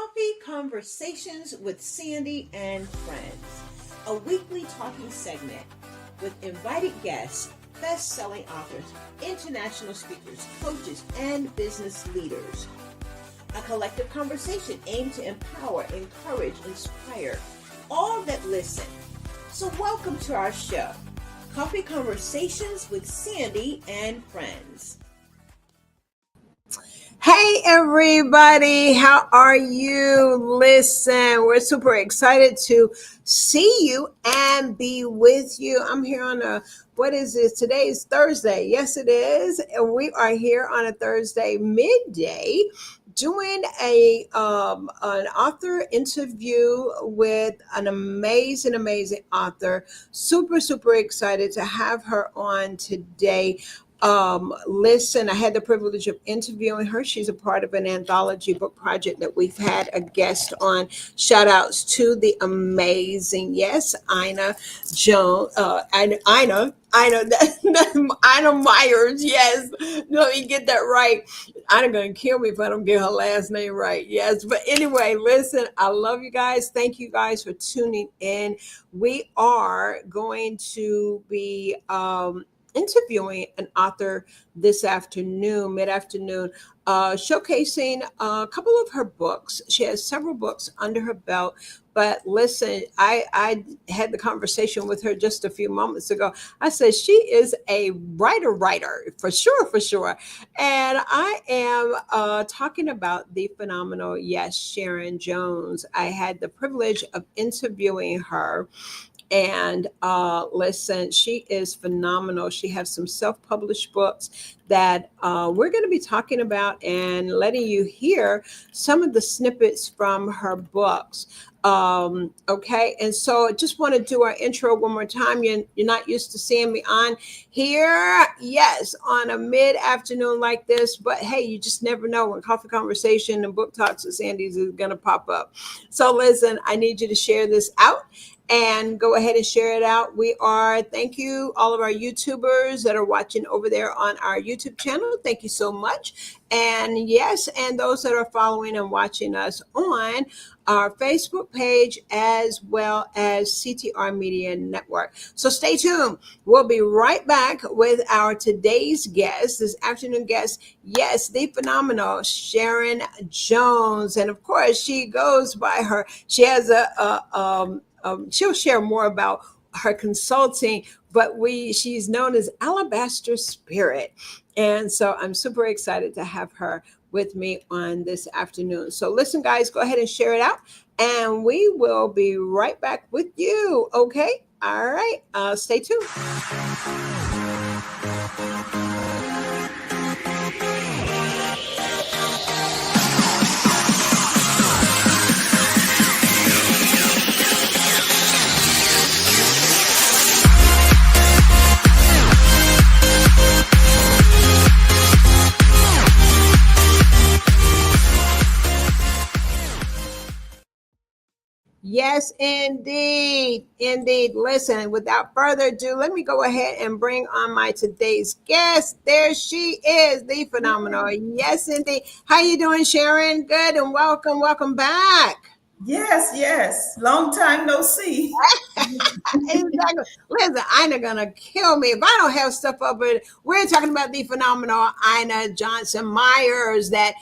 Coffee Conversations with Sandy and Friends, a weekly talking segment with invited guests, best-selling authors, international speakers, coaches, and business leaders. A collective conversation aimed to empower, encourage, inspire all that listen. So welcome to our show, Coffee Conversations with Sandy and Friends. Hey everybody, how are you? Listen, we're super excited to see you and be with you. I'm here on what is this? Today is Thursday. Yes, it is. And we are here on a Thursday midday doing an author interview with an amazing author. Super excited to have her on today. Listen, I had the privilege of interviewing her. She's a part of an anthology book project that we've had a guest on. Shout outs to the amazing, yes, Ina Jones, Ina Myers. Yes, let me get that right. Ina gonna kill me if I don't get her last name right. Yes, but anyway, listen, I love you guys. Thank you guys for tuning in. We are going to be interviewing an author this afternoon, mid-afternoon, showcasing a couple of her books. She has several books under her belt. But listen, I had the conversation with her just a few moments ago. I said she is a writer, for sure. And I am talking about the phenomenal, yes, Sharon Jones. I had the privilege of interviewing her. And listen, she is phenomenal. She has some self-published books that we're going to be talking about and letting you hear some of the snippets from her books. Okay, and so I just want to do our intro one more time. You're not used to seeing me on here, yes, on a mid-afternoon like this, but hey, you just never know when Coffee Conversation and Book Talks with Sandy's is going to pop up. So listen, I need you to share this out. And go ahead and share it out. Thank you, all of our YouTubers that are watching over there on our YouTube channel. Thank you so much. And yes, and those that are following and watching us on our Facebook page as well as CTR Media Network. So stay tuned. We'll be right back with our today's guest, this afternoon guest. Yes, the phenomenal Sharon Jones. And of course, she goes by she has she'll share more about her consulting, but she's known as Alabaster Spirit. And so I'm super excited to have her with me on this afternoon. So listen, guys, go ahead and share it out and we will be right back with you. Okay. All right. Stay tuned. Yes, indeed. Listen, without further ado, let me go ahead and bring on my today's guest. There she is, the phenomenal. Yes, indeed. How you doing, Sharon? Good, and welcome back. Yes. Long time no see. Exactly. Listen, Ina gonna kill me if I don't have stuff up. But we're talking about the phenomenal Ina Johnson Myers. That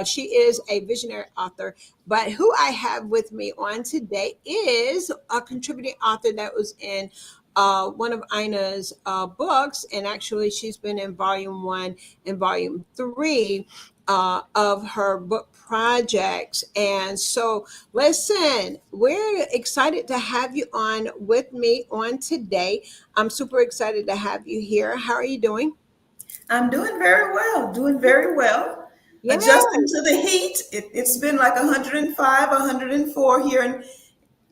she is a visionary author. But who I have with me on today is a contributing author that was in one of Ina's books, and actually she's been in volume 1 and volume 3 of her book projects. And so listen, we're excited to have you on with me on today. I'm super excited to have you here. How are you doing? I'm doing very well. Yeah. Adjusting to the heat. It's been like 105, 104 here in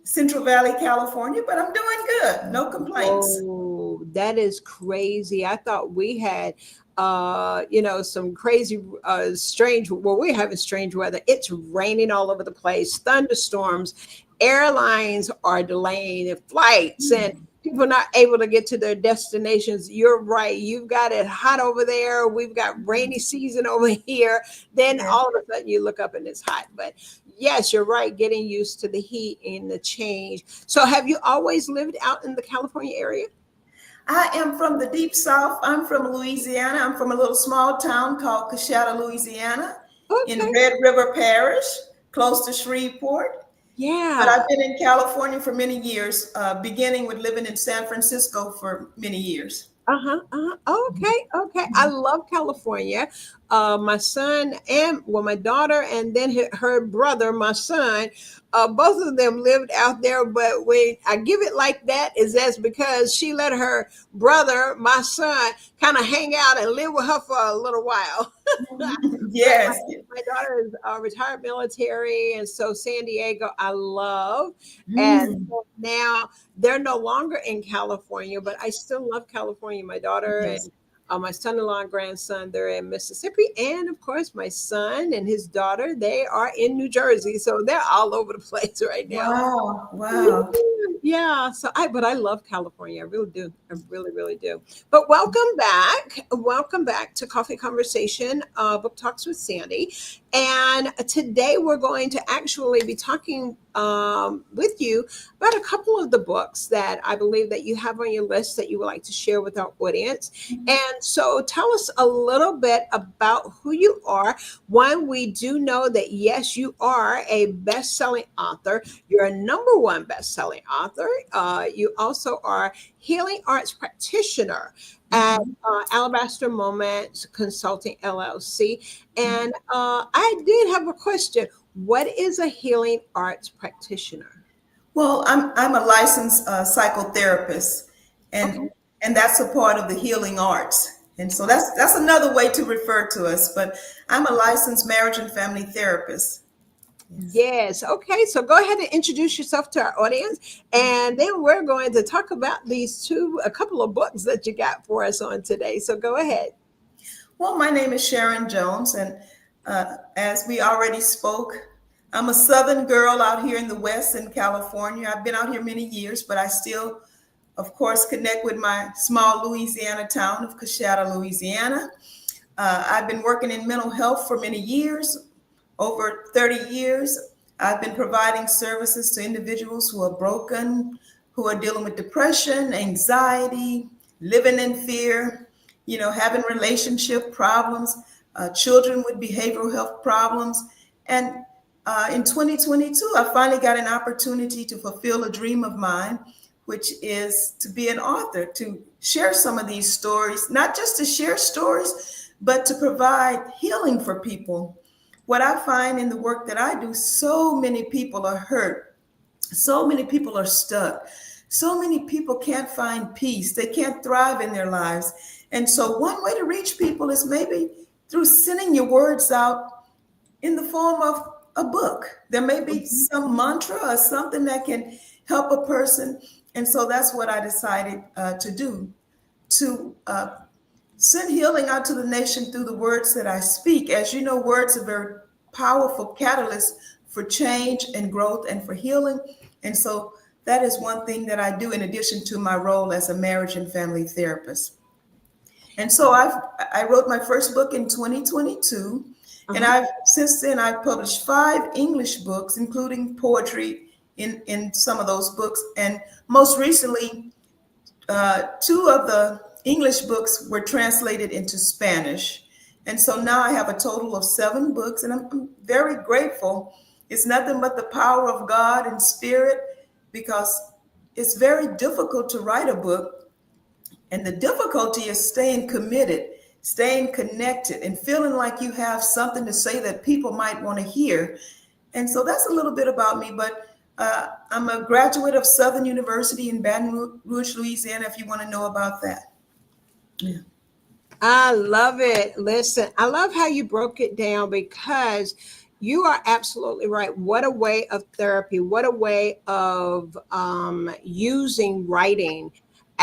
Central Valley, California, but I'm doing good. No complaints. Oh, that is crazy. I thought we had some crazy we're having strange weather. It's raining all over the place, thunderstorms, airlines are delaying flights, and people not able to get to their destinations. You're right. You've got it hot over there. We've got rainy season over here. Then Yeah. all of a sudden you look up and it's hot. But yes, you're right. Getting used to the heat and the change. So have you always lived out in the California area? I am from the deep south. I'm from Louisiana. I'm from a little small town called Coshada, Louisiana, in Okay. Red River Parish, close to Shreveport. But Yeah. I've been in California for many years, beginning with living in San Francisco for many years. Uh-huh, uh-huh. Okay, okay. I love California. My son and well, my daughter and then her brother, my son, both of them lived out there. But when I give it like that, is that's because she let her brother, my son, kind of hang out and live with her for a little while. But Yes. my daughter is retired military, and so San Diego I love. And Mm, so now they're no longer in California, but I still love California. My daughter yes. and my son-in-law and grandson, they're in Mississippi, and of course, my son and his daughter, they are in New Jersey. So they're all over the place right now. Wow. Wow. Yeah, so but I love California. I really do. I really, really do. But welcome back. Welcome back to Coffee Conversation, Book Talks with Sandy. And today we're going to actually be talking with you about a couple of the books that I believe that you have on your list that you would like to share with our audience. And so tell us a little bit about who you are. One, we do know that yes, you are a best-selling author. You're a number one best-selling author. You also are healing arts practitioner at Mhm. Alabaster Moments Consulting LLC. And I did have a question. What is a healing arts practitioner? Well, I'm a licensed psychotherapist, Okay. and that's a part of the healing arts. And so that's another way to refer to us. But I'm a licensed marriage and family therapist. Yes. Yes. Okay. So go ahead and introduce yourself to our audience. And then we're going to talk about a couple of books that you got for us on today. So go ahead. Well, my name is Sharon Jones, and as we already spoke, I'm a Southern girl out here in the West in California. I've been out here many years, but I still, of course, connect with my small Louisiana town of Coshada, Louisiana. I've been working in mental health for many years, over 30 years. I've been providing services to individuals who are broken, who are dealing with depression, anxiety, living in fear, having relationship problems, children with behavioral health problems. And in 2022, I finally got an opportunity to fulfill a dream of mine, which is to be an author, to share some of these stories, not just to share stories, but to provide healing for people. What I find in the work that I do, so many people are hurt. So many people are stuck. So many people can't find peace. They can't thrive in their lives. And so, one way to reach people is maybe through sending your words out in the form of a book. There may be Mhm. some mantra or something that can help a person. And so, that's what I decided to do, to send healing out to the nation through the words that I speak. As you know, words are very powerful catalysts for change and growth and for healing. And so that is one thing that I do in addition to my role as a marriage and family therapist. And so I wrote my first book in 2022, and Uh-huh. I've since then I've published 5 English books, including poetry in some of those books. And most recently, 2 of the English books were translated into Spanish. And so now I have a total of 7 books, and I'm very grateful. It's nothing but the power of God and spirit, because it's very difficult to write a book. And the difficulty is staying committed, staying connected, and feeling like you have something to say that people might want to hear. And so that's a little bit about me, but I'm a graduate of Southern University in Baton Rouge, Louisiana, if you want to know about that. Yeah. I love it. Listen, I love how you broke it down because you are absolutely right. What a way of therapy. What a way of using writing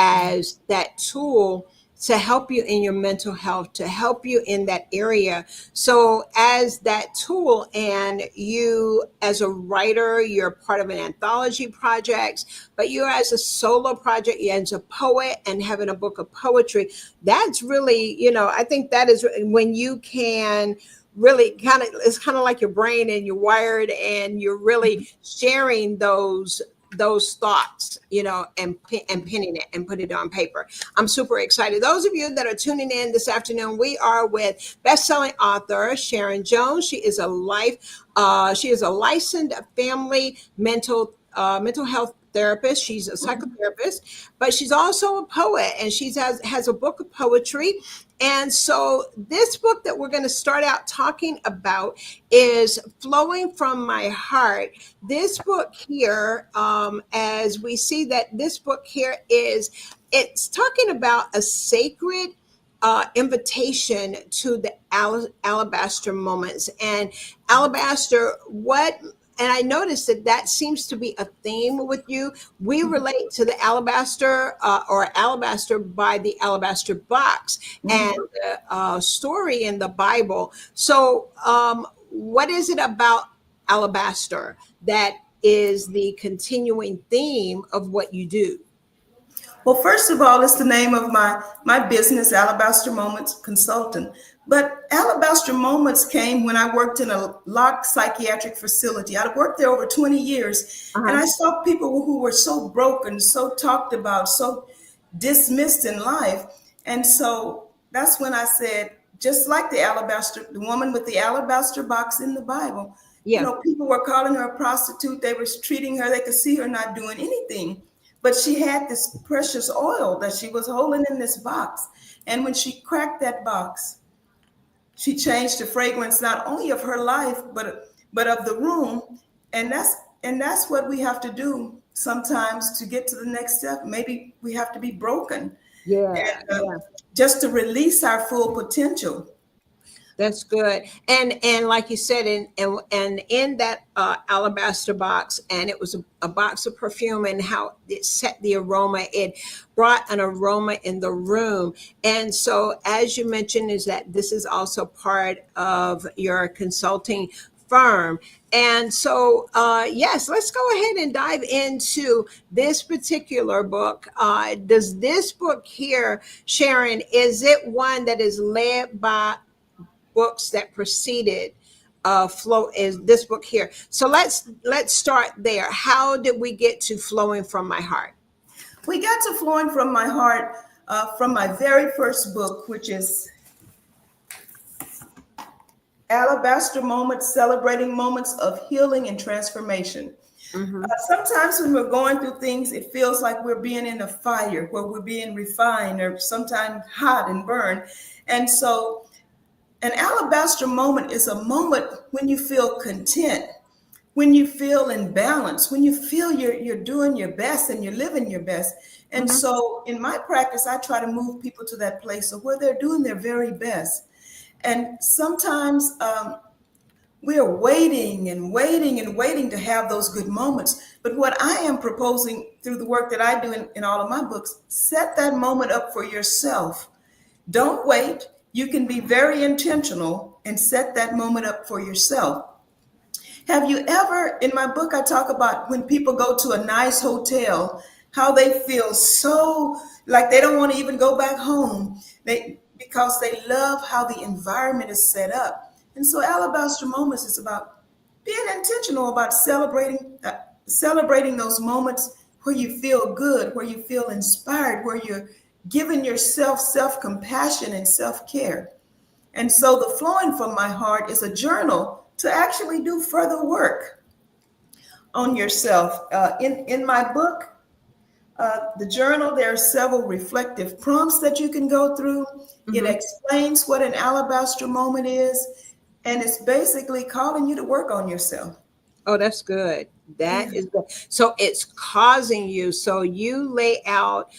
as that tool to help you in your mental health, to help you in that area. So, as that tool, and you as a writer, you're part of an anthology project, but you as a solo project, as a poet and having a book of poetry, that's really, I think that is when you can really it's kind of like your brain, and you're wired, and you're really sharing those thoughts, and pinning it and put it on paper. I'm super excited. Those of you that are tuning in this afternoon, we are with best-selling author Sharon Jones. She is a licensed family mental health therapist. She's a psychotherapist, but she's also a poet, and she has a book of poetry. And so this book that we're going to start out talking about is Flowing from My Heart. This book here, as we see that this book here it's talking about a sacred invitation to the alabaster moments. And alabaster, and I noticed that seems to be a theme with you. We relate to the alabaster, or alabaster, by the alabaster box and the story in the Bible. So, what is it about alabaster that is the continuing theme of what you do? Well, first of all, it's the name of my business, Alabaster Moments Consultant. But Alabaster Moments came when I worked in a locked psychiatric facility. I worked there over 20 years, and Uh-huh. I saw people who were so broken, so talked about, so dismissed in life. And so that's when I said, just like the woman with the alabaster box in the Bible, Yeah. people were calling her a prostitute. They were treating her, they could see her not doing anything. But she had this precious oil that she was holding in this box. And when she cracked that box, she changed the fragrance not only of her life, but of the room. And that's what we have to do sometimes to get to the next step. Maybe we have to be broken, Yeah. and Yeah. just to release our full potential. That's good. And like you said, and in that alabaster box, and it was a box of perfume, and how it set the aroma, it brought an aroma in the room. And so, as you mentioned, is that this is also part of your consulting firm. And so, yes, let's go ahead and dive into this particular book. Does this book here, Sharon, is it one that is led by books that preceded flow, is this book here? So let's start there. How did we get to Flowing from My Heart? We got to Flowing from My Heart from my very first book, which is Alabaster Moments, Celebrating Moments of Healing and Transformation. Mm-hmm. Sometimes when we're going through things, it feels like we're being in a fire where we're being refined, or sometimes hot and burned. And so an alabaster moment is a moment when you feel content, when you feel in balance, when you feel you're doing your best and you're living your best. And Mm-hmm. so in my practice, I try to move people to that place of where they're doing their very best. And sometimes we are waiting and waiting and waiting to have those good moments. But what I am proposing through the work that I do in all of my books, set that moment up for yourself. Don't wait. You can be very intentional and set that moment up for yourself. Have you ever, in my book, I talk about when people go to a nice hotel, how they feel so like they don't want to even go back home, because they love how the environment is set up. And so Alabaster Moments is about being intentional about celebrating those moments where you feel good, where you feel inspired, where you're giving yourself self-compassion and self-care. And so the Flowing from My Heart is a journal to actually do further work on yourself. In my book, the journal, there are several reflective prompts that you can go through. It Mm-hmm. explains what an alabaster moment is, and it's basically calling you to work on yourself. Oh, that's good. Yeah. That is good. So it's causing you. So you lay out,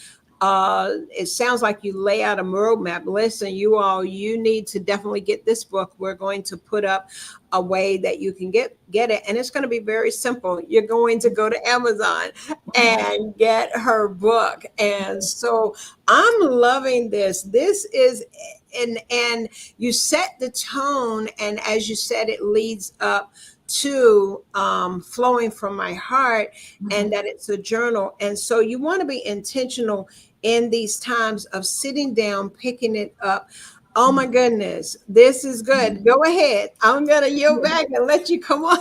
it sounds like you lay out a roadmap. Listen, you all, you need to definitely get this book. We're going to put up a way that you can get it, and it's going to be very simple. You're going to go to Amazon and get her book. And so I'm loving this. This is, and you set the tone, and as you said, it leads up to flowing from my heart, and that it's a journal. And so you want to be intentional in these times of sitting down, picking it up. Oh my goodness, this is good. Go ahead. I'm going to yield back and let you come on.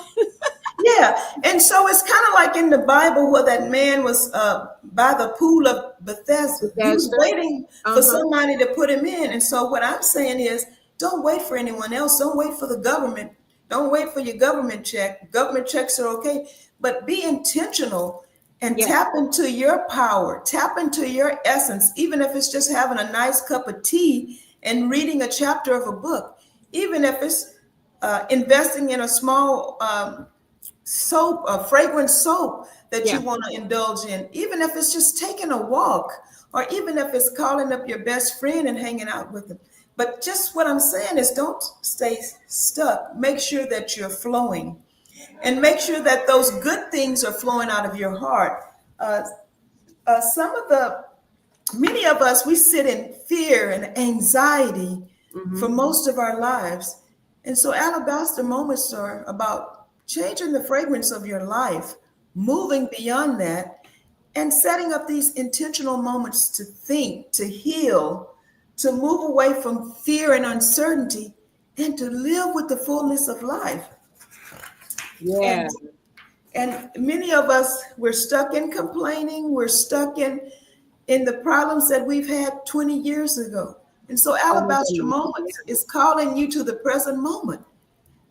Yeah, and so it's kind of like in the Bible where that man was by the pool of Bethesda. He was Bethesda. waiting for Uh-huh. somebody to put him in. And so what I'm saying is, don't wait for anyone else. Don't wait for the government. Don't wait for your government check. Government checks are okay, but be intentional and Yeah. tap into your power. Tap into your essence, even if it's just having a nice cup of tea and reading a chapter of a book, even if it's investing in a small soap, a fragrant soap that Yeah. you want to indulge in, even if it's just taking a walk, or even if it's calling up your best friend and hanging out with them. But just what I'm saying is, don't stay stuck. Make sure that you're flowing, and make sure that those good things are flowing out of your heart. Uh, some of the Many of us, we sit in fear and anxiety for Hmm. most of our lives. And so alabaster moments are about changing the fragrance of your life, moving beyond that, and setting up these intentional moments to think, to heal, to move away from fear and uncertainty, and to live with the fullness of life. Yeah. And many of us, we're stuck in complaining, we're stuck in the problems that we've had 20 years ago. And so Oh my Alabaster goodness. Yeah. Moments is calling you to the present moment.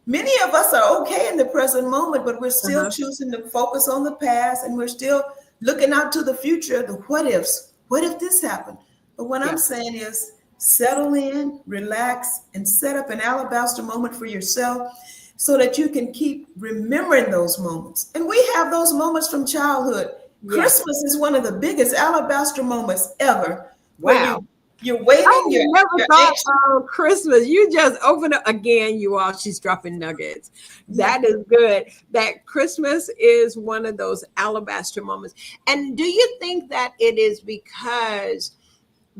Many of us are okay in the present moment, but we're still Uh-huh. choosing to focus on the past, and we're still looking out to the future, the what ifs. What if this happened? But what I'm Yeah. saying is, settle in, relax, and set up an alabaster moment for yourself so that you can keep remembering those moments. And we have those moments from childhood. Yeah. Christmas is one of the biggest alabaster moments ever, where Wow. you're I waiting, never you're thought anxious. of Christmas. You just open it again, you all. She's dropping nuggets. Yeah. That is good. That Christmas is one of those alabaster moments. And do you think that it is because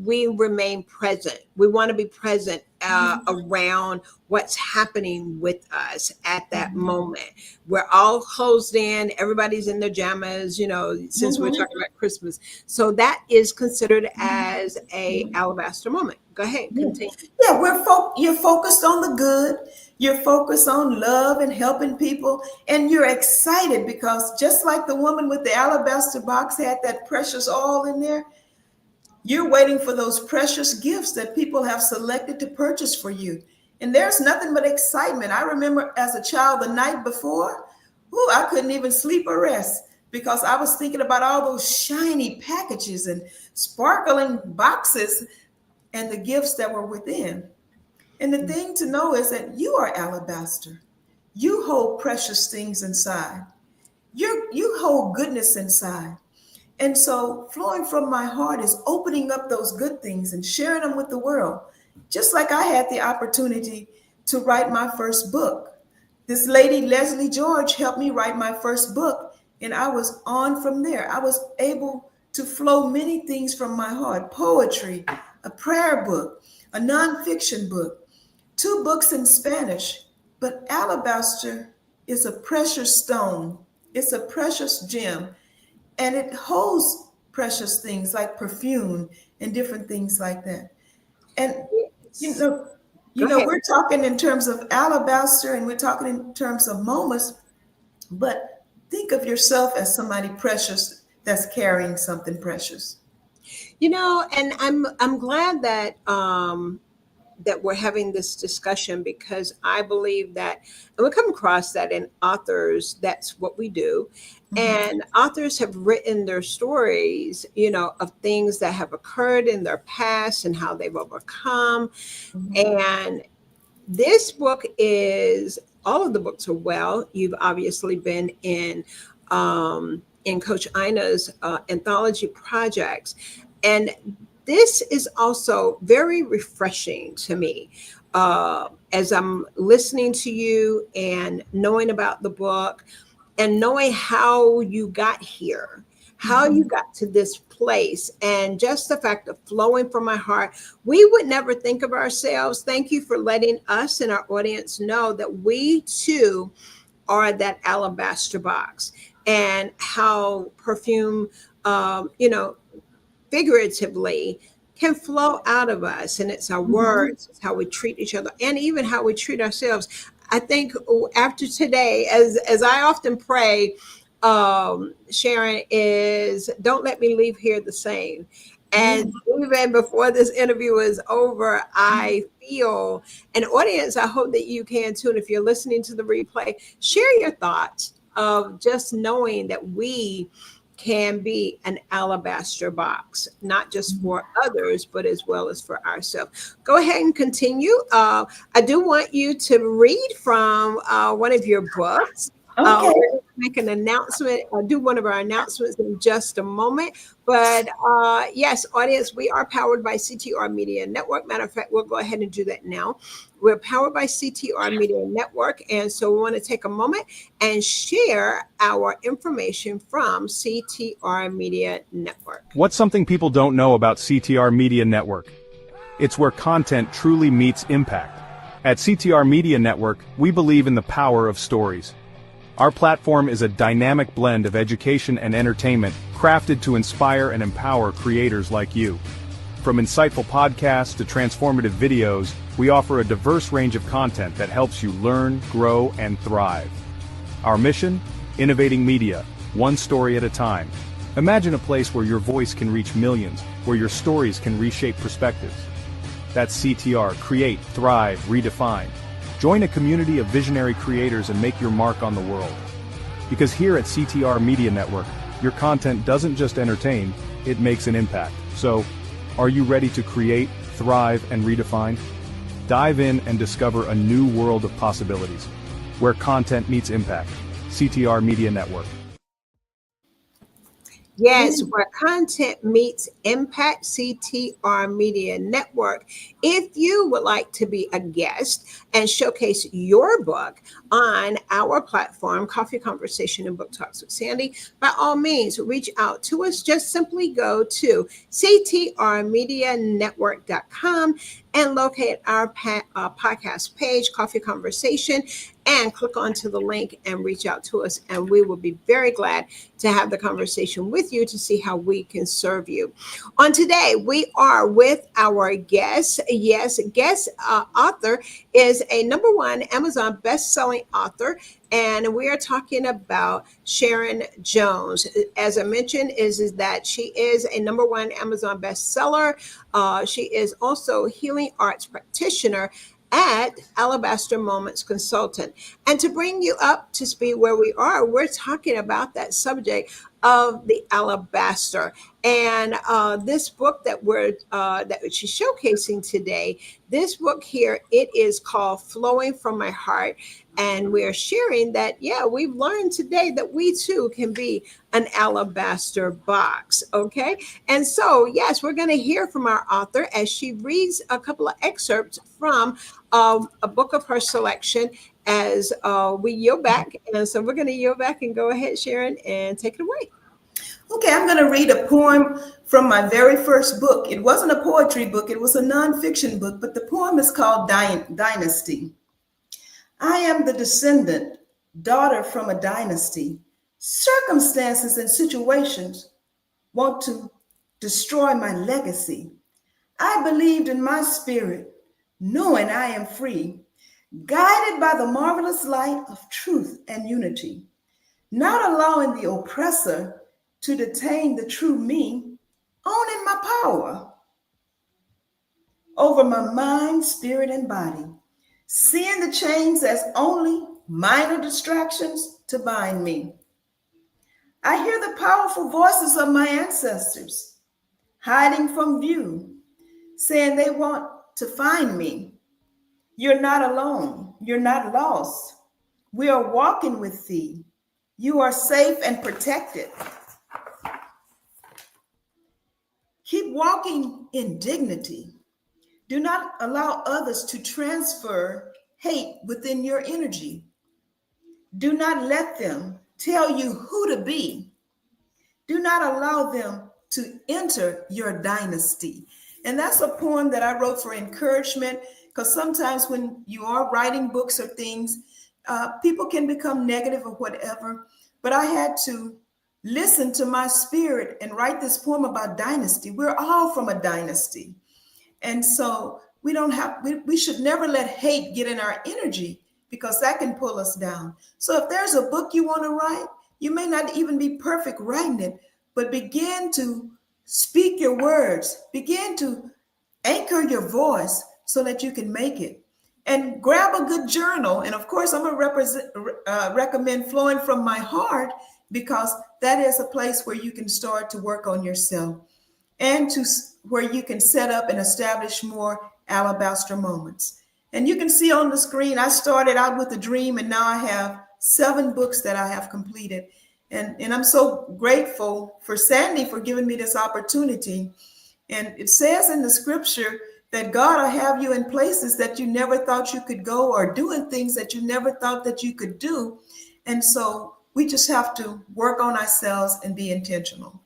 we remain present? We want to be present around what's happening with us at that moment. We're all closed in, everybody's in their pajamas, since we're talking about Christmas. So that is considered as a alabaster moment. Go ahead, Yeah, continue. yeah, you're focused on the good. You're focused on love and helping people, and you're excited because just like the woman with the alabaster box had that precious oil in there, you're waiting for those precious gifts that people have selected to purchase for you. And there's nothing but excitement. I remember as a child the night before, I couldn't even sleep or rest because I was thinking about all those shiny packages and sparkling boxes and the gifts that were within. And the thing to know is that you are alabaster. You hold precious things inside. You hold goodness inside. And so flowing from my heart is opening up those good things and sharing them with the world. Just like I had the opportunity to write my first book. This lady, Leslie George, helped me write my first book, and I was on from there. I was able to flow many things from my heart: poetry, a prayer book, a nonfiction book, two books in Spanish. But alabaster is a precious stone, it's a precious gem, and it holds precious things like perfume and different things like that. And you Yes. know, Go ahead. we're talking in terms of alabaster and we're talking in terms of moments, but think of yourself as somebody precious that's carrying something precious. And I'm glad that we're having this discussion, because I believe that, and we come across that in authors, that's what we do. Mhm. And authors have written their stories, of things that have occurred in their past and how they've overcome. Mhm. And this book is, all of the books are, well, you've obviously been in Coach Ina's anthology projects. And this is also very refreshing to me. as I'm listening to you and knowing about the book and knowing how you got here, how you Mhm. got to this place, and just the fact of flowing from my heart, we would never think of ourselves. Thank you for letting us and our audience know that we too are that alabaster box, and how perfume, you know, figuratively can flow out of us. And it's our Mhm. words, it's how we treat each other, and even how we treat ourselves. I think after today, as I often pray, Sharon, is don't let me leave here the same. Yeah. And even before this interview is over, I feel an audience, I hope that you can too. And if you're listening to the replay, share your thoughts of just knowing that we can be an alabaster box, not just for others, but as well as for ourselves. Go ahead and continue. I do want you to read from one of your books. Okay. We're going to make an announcement, do one of our announcements in just a moment. But yes, audience, we are powered by CTR Media Network. Matter of fact, we'll go ahead and do that now. We're powered by CTR Media Network. And so we want to take a moment and share our information from CTR Media Network. What's something people don't know about CTR Media Network? It's where content truly meets impact. At CTR Media Network, we believe in the power of stories. Our platform is a dynamic blend of education and entertainment, crafted to inspire and empower creators like you. From insightful podcasts to transformative videos, we offer a diverse range of content that helps you learn, grow, and thrive. Our mission? Innovating media, one story at a time. Imagine a place where your voice can reach millions, where your stories can reshape perspectives. That's CTR, create, thrive, redefine. Join a community of visionary creators and make your mark on the world. Because here at CTR Media Network, your content doesn't just entertain, it makes an impact. So, are you ready to create, thrive, and redefine? Dive in and discover a new world of possibilities, where content meets impact. CTR Media Network. Yes, where content meets impact, CTR Media Network. If you would like to be a guest and showcase your book on our platform, Coffee Conversation and Book Talks with Sandy, by all means, reach out to us. Just simply go to ctrmedianetwork.com and locate our podcast page, Coffee Conversation, and click onto the link and reach out to us. And we will be very glad to have the conversation with you to see how we can serve you. On today, we are with our guest. Yes, guest author is a #1 Amazon best-selling author, and we are talking about Sharon Jones. As I mentioned, is that she is a #1 Amazon bestseller. She is also a healing arts practitioner at Alabaster Moments Consultant. And to bring you up to speed where we are, we're talking about that subject of the alabaster. And this book that she's showcasing today, this book here, it is called Flowing from My Heart. And we're sharing that, yeah, we've learned today that we too can be an alabaster box. Okay. And so, yes, we're going to hear from our author as she reads a couple of excerpts from a book of her selection as we yield back. And so we're going to yield back and go ahead, Sharon, and take it away. Okay, I'm going to read a poem from my very first book. It wasn't a poetry book, it was a nonfiction book, but the poem is called Dynasty. I am the descendant, daughter from a dynasty. Circumstances and situations want to destroy my legacy. I believed in my spirit, knowing I am free, guided by the marvelous light of truth and unity, not allowing the oppressor to detain the true me, owning my power over my mind, spirit, and body, seeing the chains as only minor distractions to bind me. I hear the powerful voices of my ancestors hiding from view, saying they want to find me. You're not alone. You're not lost. We are walking with thee. You are safe and protected. Keep walking in dignity. Do not allow others to transfer hate within your energy. Do not let them tell you who to be. Do not allow them to enter your dynasty. And that's a poem that I wrote for encouragement, because sometimes when you are writing books or things, people can become negative or whatever. But I had to listen to my spirit and write this poem about dynasty. We're all from a dynasty. And so we should never let hate get in our energy, because that can pull us down. So if there's a book you want to write, you may not even be perfect writing it, but begin to speak your words, begin to anchor your voice so that you can make it. And grab a good journal. And of course, I'm going to recommend Flowing from My Heart, because that is a place where you can start to work on yourself, and to where you can set up and establish more alabaster moments. And you can see on the screen, I started out with a dream, and now I have 7 books that I have completed. And I'm so grateful for Sandy for giving me this opportunity. And it says in the scripture that God will have you in places that you never thought you could go, or doing things that you never thought that you could do. And so we just have to work on ourselves and be intentional.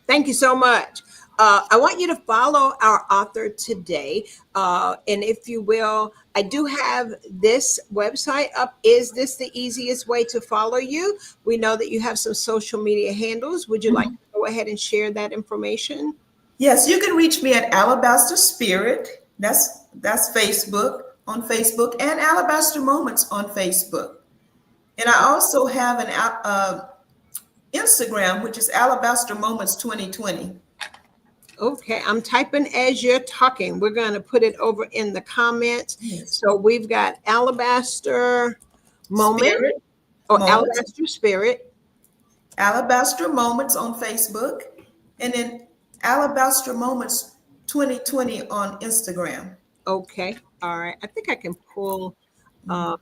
Thank you so much. I want you to follow our author today. And if you will, I do have this website up. Is this the easiest way to follow you? We know that you have some social media handles. Would you like to go ahead and share that information? Yes, you can reach me at Alabaster Spirit. That's Facebook, on Facebook, and Alabaster Moments on Facebook. And I also have an Instagram, which is Alabaster Moments 2020. Okay, I'm typing as you're talking. We're going to put it over in the comments. Yes. So we've got Alabaster Moment, Spirit, or Moments. Alabaster Spirit. Alabaster Moments on Facebook, and then Alabaster Moments 2020 on Instagram. Okay, all right. I think I can pull the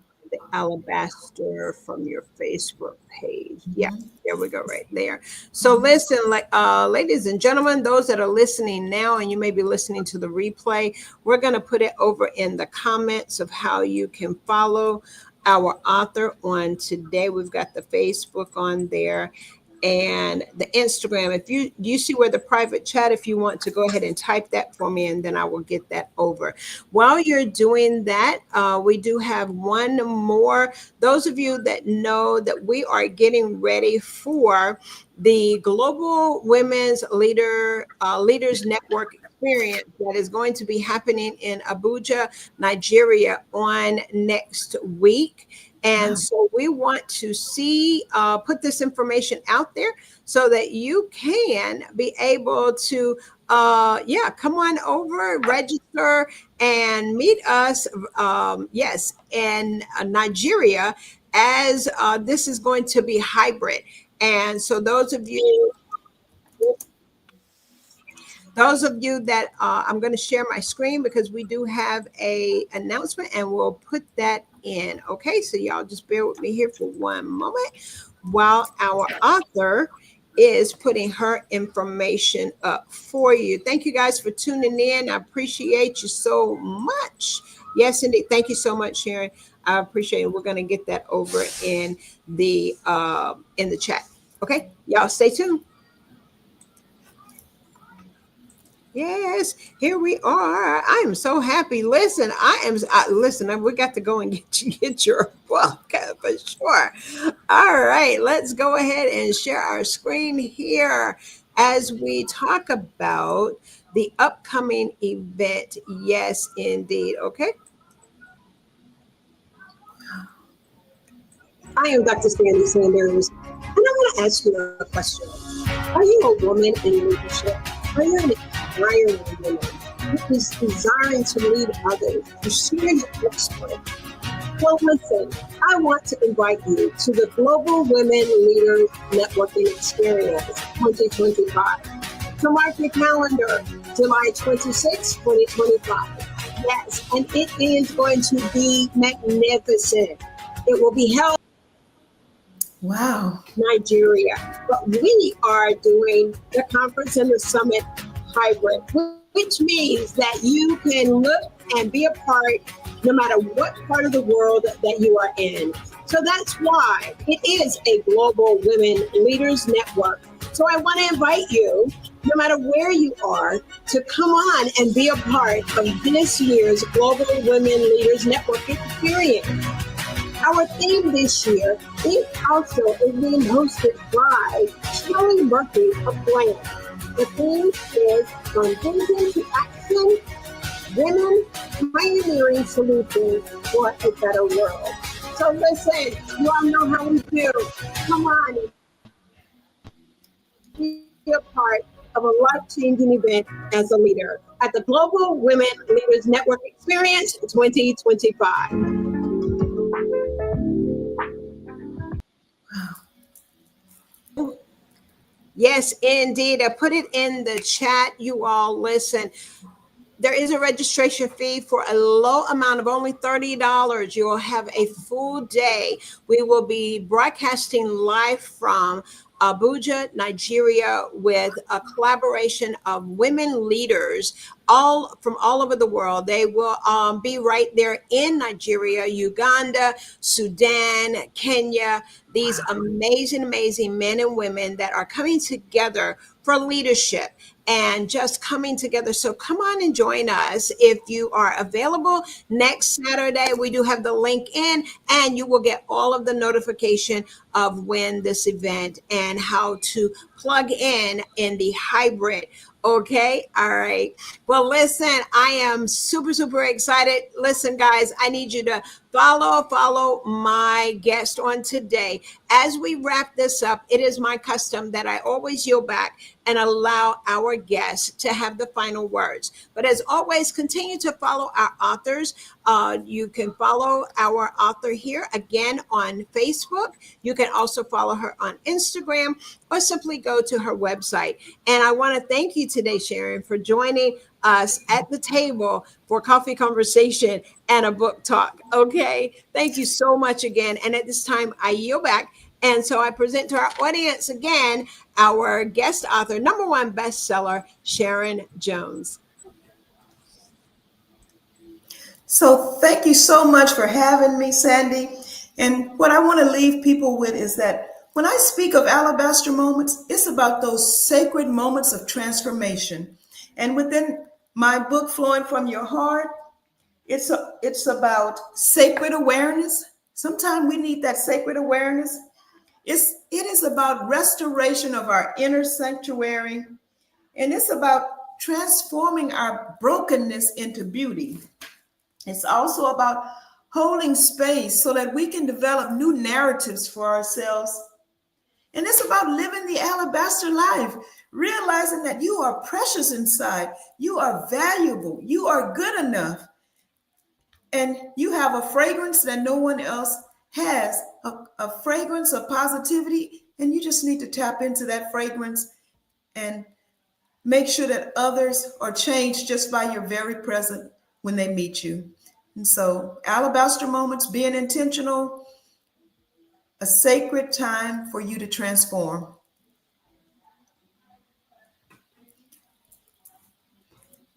Alabaster from your Facebook page. Yeah, there we go, right there. So listen, like ladies and gentlemen, those that are listening now, and you may be listening to the replay, we're going to put it over in the comments of how you can follow our author on today. We've got the Facebook on there and the Instagram. If you see where the private chat, if you want to go ahead and type that for me, and then I will get that over. While you're doing that, we do have one more. Those of you that know that we are getting ready for the Global Women's Leaders Network experience that is going to be happening in Abuja, Nigeria on next week. And so we want to put this information out there so that you can be able to, come on over, register, and meet us, in Nigeria, as this is going to be hybrid. And so those of you that I'm going to share my screen, because we do have a announcement, and we'll put that in. Okay, so y'all just bear with me here for one moment while our author is putting her information up for you. Thank you guys for tuning in. I appreciate you so much. Yes, indeed. Thank you so much, Sharon. I appreciate it. We're going to get that over in the chat. Okay, y'all stay tuned. Yes, here we are. I am so happy. Listen, we got to go and get your book for sure. All right, let's go ahead and share our screen here as we talk about the upcoming event. Yes, indeed. Okay. I am Dr. Sandy Sanders, and I want to ask you a question. Are you a woman in leadership? Are you an inspiring woman who is desiring to lead others, to share your experience? Well, listen, I want to invite you to the Global Women Leaders Networking Experience 2025. So mark your calendar, July 26, 2025. Yes, and it is going to be magnificent. It will be held Wow. Nigeria. But we are doing the conference and the summit hybrid, which means that you can look and be a part no matter what part of the world that you are in. So that's why it is a global women leaders network. So I want to invite you, no matter where you are, to come on and be a part of this year's Global Women Leaders Network experience. Our theme this year is also being hosted by Sharon Murphy of Bland. The theme is From Vision to Action, Women Pioneering Solutions for a Better World. So listen, you all know how we do. Come on and be a part of a life-changing event as a leader at the Global Women Leaders Network Experience 2025. Yes, indeed. I put it in the chat. You all listen. There is a registration fee for a low amount of only $30. You will have a full day. We will be broadcasting live from Abuja, Nigeria, with a collaboration of women leaders all from all over the world. They will be right there in Nigeria, Uganda, Sudan, Kenya. These amazing, amazing men and women that are coming together for leadership and just coming together. So come on and join us if you are available next Saturday. We do have the link in, and you will get all of the notification of when this event and how to plug in the hybrid. Okay. All right. Well, listen, I am super, super excited. Listen, guys, I need you to follow my guest on today. As we wrap this up, it is my custom that I always yield back and allow our guests to have the final words. But as always, continue to follow our authors. You can follow our author here again on Facebook. You can also follow her on Instagram or simply go to her website. And I want to thank you today, Sharon, for joining us at the table for coffee conversation and a book talk. Okay. Thank you so much again. And at this time, I yield back. And so I present to our audience again our guest author, number one bestseller, Sharon Jones. So thank you so much for having me, Sandy. And what I want to leave people with is that when I speak of alabaster moments, it's about those sacred moments of transformation. And within my book, Flowing from Your Heart, it's about sacred awareness. Sometimes we need that sacred awareness. It is about restoration of our inner sanctuary, and it's about transforming our brokenness into beauty. It's also about holding space so that we can develop new narratives for ourselves. And it's about living the alabaster life, realizing that you are precious inside, you are valuable, you are good enough, and you have a fragrance that no one else has, a fragrance of positivity, and you just need to tap into that fragrance and make sure that others are changed just by your very presence when they meet you. And so, alabaster moments, being intentional, a sacred time for you to transform.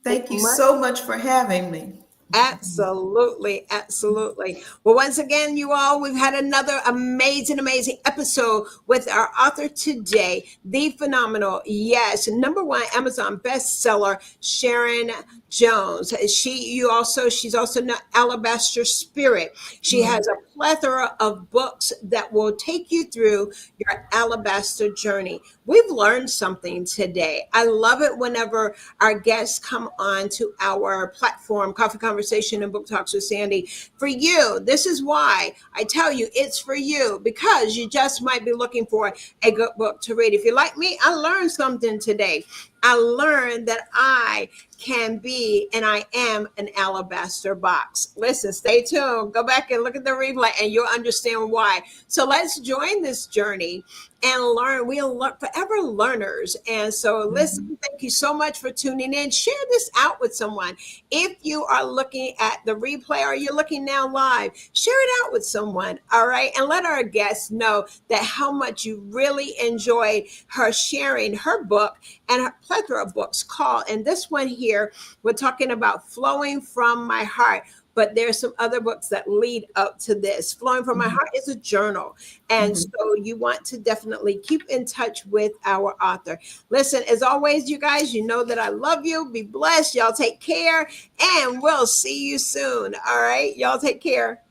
Thank you so much for having me. Absolutely, absolutely. Well, once again, you all, we've had another amazing, amazing episode with our author today, the phenomenal, yes, number one Amazon bestseller, Sharon Jones. She's also an Alabaster Spirit. She has a plethora of books that will take you through your alabaster journey. We've learned something today. I love it whenever our guests come on to our platform, Coffee Conversation and Book Talks with Sandy. For you, this is why I tell you it's for you, because you just might be looking for a good book to read. If you're like me, I learned something today. I learned that I can be and I am an alabaster box. Listen, stay tuned. Go back and look at the replay and you'll understand why. So let's join this journey and learn. We'll learn forever learners. And so listen, thank you so much for tuning in. Share this out with someone. If you are looking at the replay or you're looking now live, share it out with someone. All right. And let our guests know that how much you really enjoyed her sharing her book and a plethora of books called, and this one here, we're talking about Flowing from My Heart. But there's some other books that lead up to this. Flowing from My Heart is a journal. And so you want to definitely keep in touch with our author. Listen, as always, you guys, you know that I love you. Be blessed. Y'all take care. And we'll see you soon. All right. Y'all take care.